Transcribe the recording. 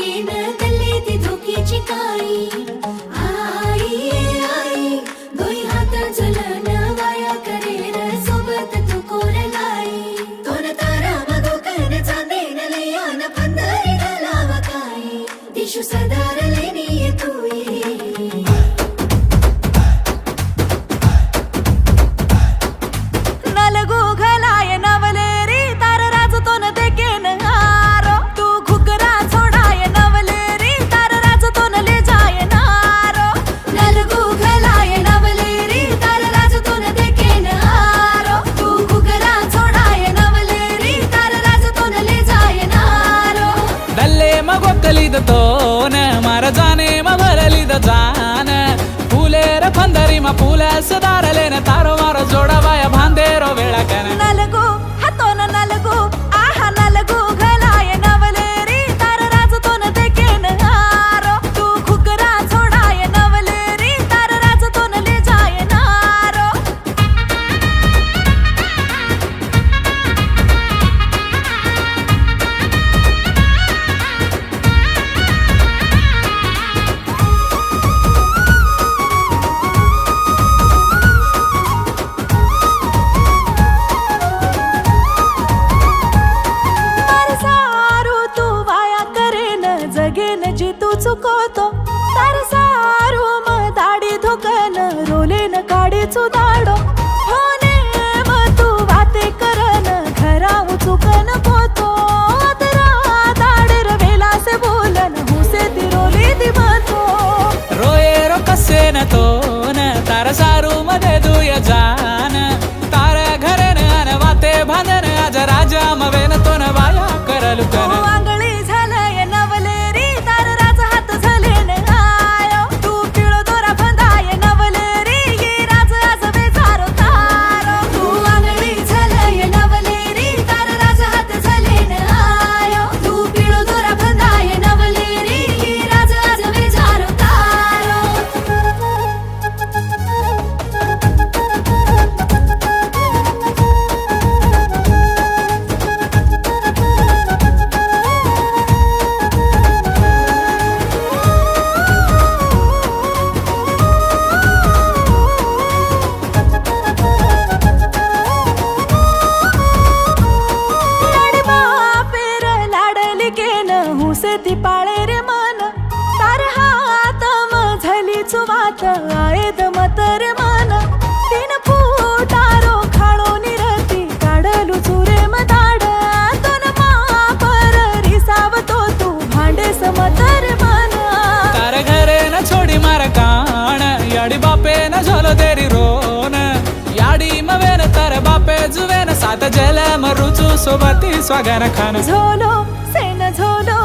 येन गल्ली ती धोकीची काळी आई आई दोई हात झुलन वाया करेर सोबत तू कोरलाई दोन तारा मगो कन चांदेन लियान पंधरी घालाव काही दिशू सदार लेनी तू ये नलगू घलाय नवलेरी तार राज तो न देकेन हारो तू घुगरा छोडाय नवलेरी तार राज तो न ले जाय नारो नलगू घलाय नवलेरी तार राज तो न देकेन हारो तू घुगरा छोडाय नवलेरी तार राज तो न ले जाय नारो दल्ले मगोकलिद तोन मार जाने मरलिद जान फुलेर पंधरी मा फुलास दारलेन तारो मारो जोडवाय भांदेरो वेळा कन नलगू हातो न नलगू आहा नलगू घलाय नवलेरी तार राज तो न देकेन हारो तू घुगरा छोडाय नवलेरी तार राज तो न ले जाय नारो मार सारू तू वाया करेन जगेन जी तू चुकवतो तार सारू म दाढी धोकन रोलेन काढीचू दाडो होने म तू वाते करन घराऊ चुकन पोतो अतरा दाडर वेलासे बोलन हुसे ती रोली दी मतो रोएरो कसेन तोन तार सारू मध्ये दुय जान तार घरेन अन वाते भांदन आज राजा मवेन तोन वाया करलु कन आंगळी झालंय नवलेरी तार राज हात झालेन आयो तू पिळो दोरा बंधाय नवलेरी ये राज आज बेजारो तारो तू आंगळी झालंय नवलेरी तार राज हात झालेन आयो तू पिळो दोरा बंधाय नवलेरी ये राज आज बेजारो तारो लाड बापेर लाडली केन हुसे ती पाळे रे मन तार हात म झाली चुवात आयद मतर मन तीन फुटारो खाळो निरती काढलू चुरे मदाड दोन मापर रिसावतो तू भांडेस मतर मन तार घरेन छोडी मार काण याडी बापे न झोलो तेरी रोन याडी मवेन तार बापे जुवेन सात जल मरुचू सोबती स्वागन खान झोलो सेन झोलो